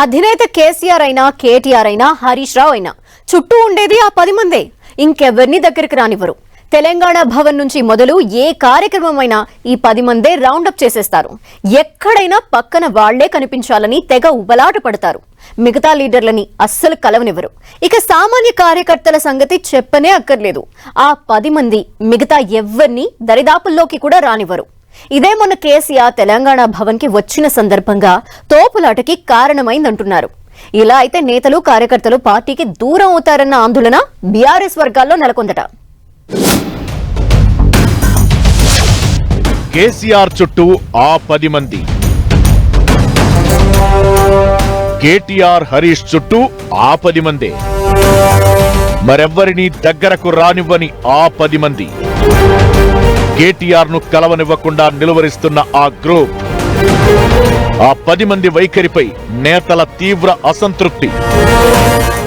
అధినేత కేసీఆర్ అయినా కేటీఆర్ అయినా హరీష్ రావు అయినా చుట్టూ ఉండేది ఆ 10 మందే. ఇంకెవరిని దగ్గరికి రానివ్వరు. తెలంగాణ భవన్ నుంచి మొదలు ఏ కార్యక్రమమైనా ఈ 10 మందే రౌండప్ చేసేస్తారు. ఎక్కడైనా పక్కన వాళ్లే కనిపించాలని తెగ ఉబలాట పడతారు. మిగతా లీడర్లని అస్సలు కలవనివ్వరు. ఇక సామాన్య కార్యకర్తల సంగతి చెప్పనే అక్కర్లేదు. ఆ 10 మంది మిగతా ఎవ్వరిని దరిదాపుల్లోకి కూడా రానివ్వరు. ఇదే మొన్న కేసీఆర్ తెలంగాణ భవన్ కి వచ్చిన సందర్భంగా తోపులాటకి కారణమైందంటున్నారు. ఇలా అయితే నేతలు కార్యకర్తలు పార్టీకి దూరం అవుతారన్న ఆందోళన బీఆర్ఎస్ వర్గాల్లో నెలకొందట. కేసీఆర్ చుట్టూ ఆ 10 మంది, కేటీఆర్ హరీష్ చుట్టూ ఆ 10 మందే, మరెవ్వరినీ దగ్గరకు రానివ్వని ఆ 10 మంది, కేటీఆర్ ను కలవనివ్వకుండా నిలువరిస్తున్న ఆ గ్రూప్, ఆ 10 మంది వైఖరిపై నేతల తీవ్ర అసంతృప్తి.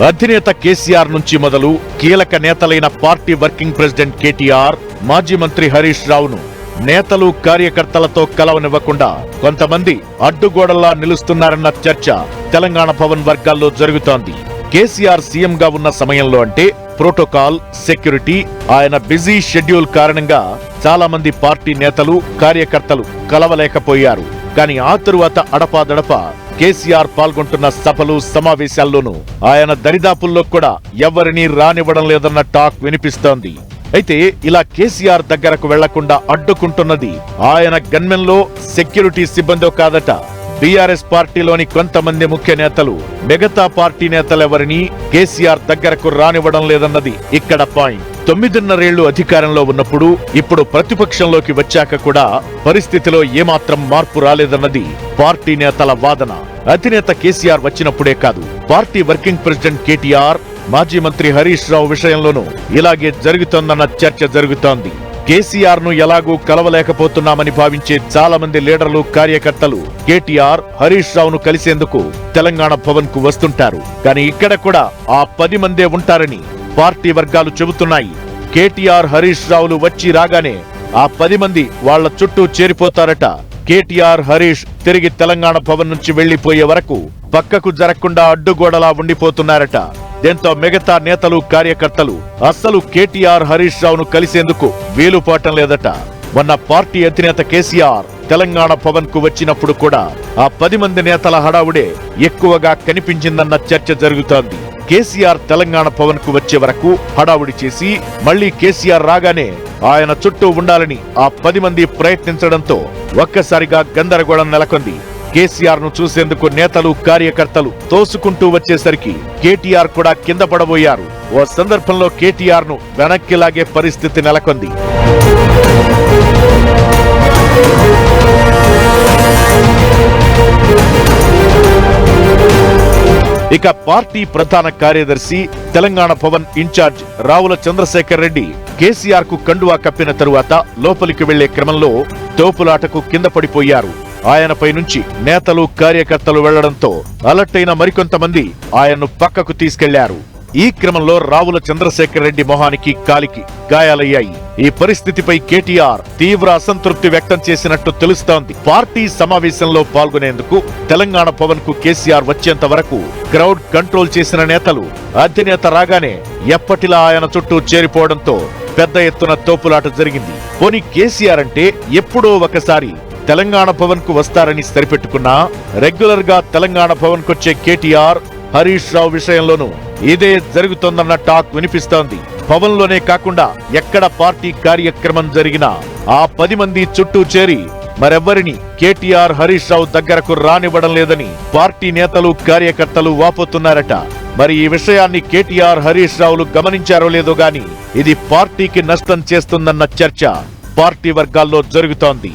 అధినేత కేసీఆర్ నుంచి మొదలు కీలక నేతలైన పార్టీ వర్కింగ్ ప్రెసిడెంట్ కేటీఆర్, మాజీ మంత్రి హరీష్ రావును నేతలు కార్యకర్తలతో కలవనివ్వకుండా కొంతమంది అడ్డుగోడల్లా నిలుస్తున్నారన్న చర్చ తెలంగాణ భవన్ వర్గాల్లో జరుగుతోంది. కేసీఆర్ సీఎంగా ఉన్న సమయంలో అంటే ప్రోటోకాల్, సెక్యూరిటీ, ఆయన బిజీ షెడ్యూల్ కారణంగా చాలా మంది పార్టీ నేతలు కార్యకర్తలు కలవలేకపోయారు. కానీ ఆ తరువాత అడపాదడపా కేసీఆర్ పాల్గొంటున్న సభలు, సమావేశాల్లోనూ ఆయన దరిదాపుల్లో కూడా ఎవరినీ రానివ్వడం లేదన్న టాక్ వినిపిస్తోంది. అయితే ఇలా కేసీఆర్ దగ్గరకు వెళ్లకుండా అడ్డుకుంటున్నది ఆయన గన్మెన్లో, సెక్యూరిటీ సిబ్బందో కాదట. బీఆర్ఎస్ పార్టీలోని కొంతమంది ముఖ్య నేతలు మిగతా పార్టీ నేతలెవరినీ కేసీఆర్ దగ్గరకు రానివ్వడం లేదన్నది ఇక్కడ పాయింట్. 9.5 ఏళ్లు అధికారంలో ఉన్నప్పుడు, ఇప్పుడు ప్రతిపక్షంలోకి వచ్చాక కూడా పరిస్థితిలో ఏమాత్రం మార్పు రాలేదన్నది పార్టీ నేతల వాదన. అధినేత కేసీఆర్ వచ్చినప్పుడే కాదు, పార్టీ వర్కింగ్ ప్రెసిడెంట్ కేటీఆర్, మాజీ మంత్రి హరీష్ రావు విషయంలోనూ ఇలాగే జరుగుతోందన్న చర్చ జరుగుతోంది. కేసీఆర్ ను ఎలాగూ కలవలేకపోతున్నామని భావించే చాలా మంది లీడర్లు, కార్యకర్తలు కేటీఆర్, హరీష్ రావును కలిసేందుకు తెలంగాణ భవన్ కు వస్తుంటారు. కానీ ఇక్కడ కూడా ఆ 10 మందే ఉంటారని పార్టీ వర్గాలు చెబుతున్నాయి. కేటీఆర్, హరీష్ రావులు వచ్చి రాగానే ఆ 10 మంది వాళ్ల చుట్టూ చేరిపోతారట. కేటీఆర్, హరీష్ తిరిగి తెలంగాణ భవన్ నుంచి వెళ్లిపోయే వరకు పక్కకు జరగకుండా అడ్డుగోడలా ఉండిపోతున్నారట. దీంతో మిగతా నేతలు, కార్యకర్తలు అస్సలు కేటీఆర్, హరీష్ రావును కలిసేందుకు వీలుపాటం లేదట. మొన్న పార్టీ అధినేత కేసీఆర్ తెలంగాణ భవన్ కు వచ్చినప్పుడు కూడా ఆ 10 మంది నేతల హడావుడే ఎక్కువగా కనిపించిందన్న చర్చ జరుగుతోంది. కేసీఆర్ తెలంగాణ భవన్ కు వచ్చే వరకు హడావుడి చేసి మళ్లీ కేసీఆర్ రాగానే ఆయన చుట్టూ ఉండాలని ఆ 10 మంది ప్రయత్నించడంతో ఒక్కసారిగా గందరగోళం నెలకొంది. కేసీఆర్ ను చూసేందుకు నేతలు, కార్యకర్తలు తోసుకుంటూ వచ్చేసరికి కేటీఆర్ కూడా కింద పడబోయారు. ఓ సందర్భంలో కేటీఆర్ ను వెనక్కి లాగే పరిస్థితి నెలకొంది. ఇక పార్టీ ప్రధాన కార్యదర్శి, తెలంగాణ భవన్ ఇన్ఛార్జ్ రావుల చంద్రశేఖర్ రెడ్డి కేసీఆర్ కు కండువా కప్పిన తరువాత లోపలికి వెళ్లే క్రమంలో తోపులాటకు కింద పడిపోయారు. ఆయనపై నుంచి నేతలు, కార్యకర్తలు వెళ్లడంతో అలర్ట్ అయిన మరికొంతమంది ఆయన్ను పక్కకు తీసుకెళ్లారు. ఈ క్రమంలో రావుల చంద్రశేఖర్ రెడ్డి మొహానికి, కాలికి గాయాలయ్యాయి. ఈ పరిస్థితిపై కేటీఆర్ తీవ్ర అసంతృప్తి వ్యక్తం చేసినట్టు తెలుస్తోంది. పార్టీ సమావేశంలో పాల్గొనేందుకు తెలంగాణ భవన్ కు కేసీఆర్ వచ్చేంత వరకు క్రౌడ్ కంట్రోల్ చేసిన నేతలు అధినేత రాగానే ఎప్పటిలా ఆయన చుట్టూ చేరిపోవడంతో పెద్ద ఎత్తున తోపులాట జరిగింది. పోనీ కేసీఆర్ అంటే ఎప్పుడో ఒకసారి తెలంగాణ భవన్ కు వస్తారని సరిపెట్టుకున్నా రెగ్యులర్ గా తెలంగాణ భవన్ కొచ్చే కేటీఆర్, హరీష్ రావు విషయంలోనూ ఇదే జరుగుతోందన్న టాక్ వినిపిస్తోంది. భవన్ లోనే కాకుండా ఎక్కడ పార్టీ కార్యక్రమం జరిగినా ఆ 10 మంది చుట్టూ చేరి మరెవ్వరిని కేటీఆర్, హరీష్ రావు దగ్గరకు రానివ్వడం లేదని పార్టీ నేతలు, కార్యకర్తలు వాపోతున్నారట. మరి ఈ విషయాన్ని కేటీఆర్, హరీష్ రావులు గమనించారో లేదో గాని ఇది పార్టీకి నష్టం చేస్తుందన్న చర్చ పార్టీ వర్గాల్లో జరుగుతోంది.